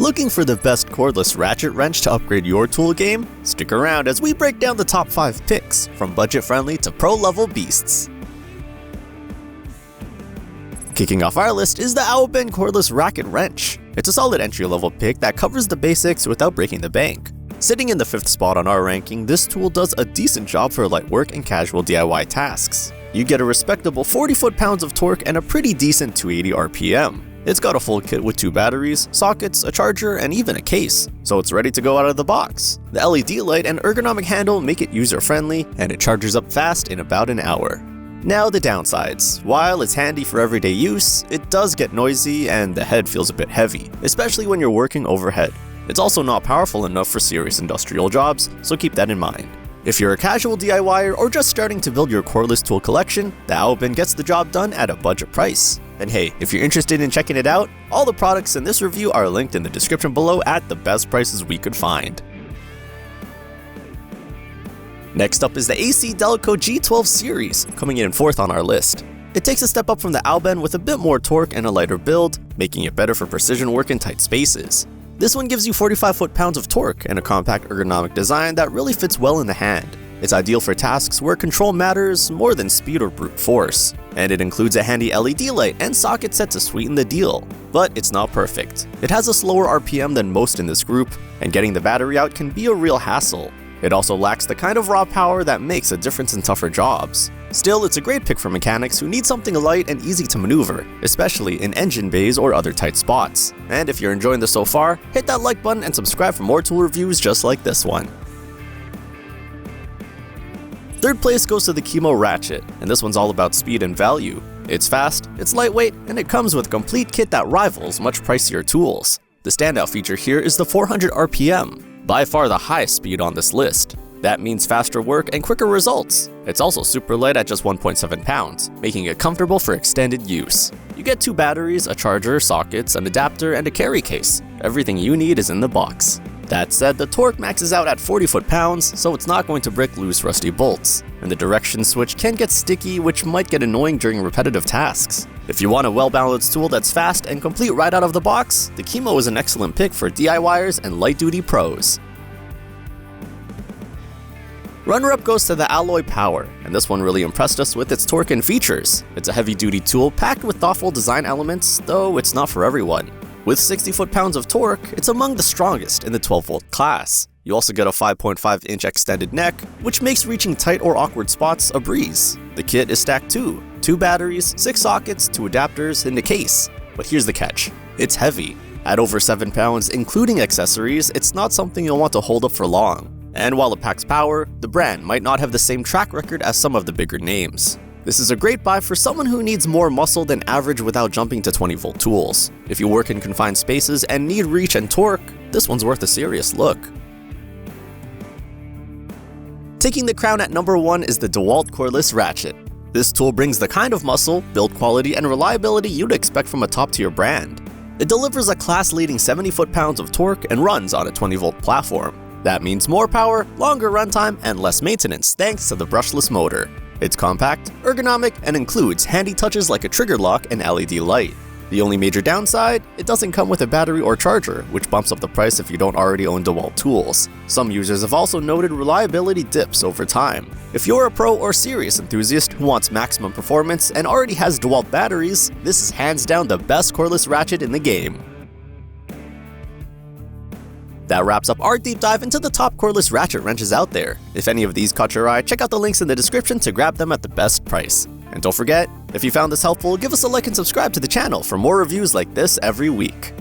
Looking for the best cordless ratchet wrench to upgrade your tool game? Stick around as we break down the top 5 picks, from budget-friendly to pro-level beasts. Kicking off our list is the AOBEN Cordless Ratchet Wrench. It's a solid entry-level pick that covers the basics without breaking the bank. Sitting in the 5th spot on our ranking, this tool does a decent job for light work and casual DIY tasks. You get a respectable 40 foot-pounds of torque and a pretty decent 280 RPM. It's got a full kit with 2 batteries, sockets, a charger, and even a case, so it's ready to go out of the box. The LED light and ergonomic handle make it user-friendly, and it charges up fast in about an hour. Now the downsides. While it's handy for everyday use, it does get noisy and the head feels a bit heavy, especially when you're working overhead. It's also not powerful enough for serious industrial jobs, so keep that in mind. If you're a casual DIYer or just starting to build your cordless tool collection, the AOBEN gets the job done at a budget price. And hey, if you're interested in checking it out, all the products in this review are linked in the description below at the best prices we could find. Next up is the ACDelco G12 series, coming in 4th on our list. It takes a step up from the AOBEN with a bit more torque and a lighter build, making it better for precision work in tight spaces. This one gives you 45 foot-pounds of torque and a compact ergonomic design that really fits well in the hand. It's ideal for tasks where control matters more than speed or brute force. And it includes a handy LED light and socket set to sweeten the deal. But it's not perfect. It has a slower RPM than most in this group, and getting the battery out can be a real hassle. It also lacks the kind of raw power that makes a difference in tougher jobs. Still, it's a great pick for mechanics who need something light and easy to maneuver, especially in engine bays or other tight spots. And if you're enjoying this so far, hit that like button and subscribe for more tool reviews just like this one. 3rd place goes to the KIMO Ratchet, and this one's all about speed and value. It's fast, it's lightweight, and it comes with a complete kit that rivals much pricier tools. The standout feature here is the 400 RPM, by far the highest speed on this list. That means faster work and quicker results. It's also super light at just 1.7 pounds, making it comfortable for extended use. You get 2 batteries, a charger, sockets, an adapter, and a carry case. Everything you need is in the box. That said, the torque maxes out at 40 foot-pounds, so it's not going to break loose rusty bolts. And the direction switch can get sticky, which might get annoying during repetitive tasks. If you want a well-balanced tool that's fast and complete right out of the box, the KIMO is an excellent pick for DIYers and light-duty pros. Runner-up goes to the Alloy Power, and this one really impressed us with its torque and features. It's a heavy-duty tool packed with thoughtful design elements, though it's not for everyone. With 60 foot-pounds of torque, it's among the strongest in the 12-volt class. You also get a 5.5-inch extended neck, which makes reaching tight or awkward spots a breeze. The kit is stacked too: 2 batteries, 6 sockets, 2 adapters, and a case. But here's the catch: it's heavy. At over 7 pounds, including accessories, it's not something you'll want to hold up for long. And while it packs power, the brand might not have the same track record as some of the bigger names. This is a great buy for someone who needs more muscle than average without jumping to 20-volt tools. If you work in confined spaces and need reach and torque, this one's worth a serious look. Taking the crown at number 1 is the DEWALT Cordless Ratchet. This tool brings the kind of muscle, build quality, and reliability you'd expect from a top-tier brand. It delivers a class-leading 70 foot-pounds of torque and runs on a 20-volt platform. That means more power, longer runtime, and less maintenance thanks to the brushless motor. It's compact, ergonomic, and includes handy touches like a trigger lock and LED light. The only major downside, it doesn't come with a battery or charger, which bumps up the price if you don't already own DEWALT tools. Some users have also noted reliability dips over time. If you're a pro or serious enthusiast who wants maximum performance and already has DEWALT batteries, this is hands down the best cordless ratchet in the game. That wraps up our deep dive into the top cordless ratchet wrenches out there. If any of these caught your eye, check out the links in the description to grab them at the best price. And don't forget, if you found this helpful, give us a like and subscribe to the channel for more reviews like this every week.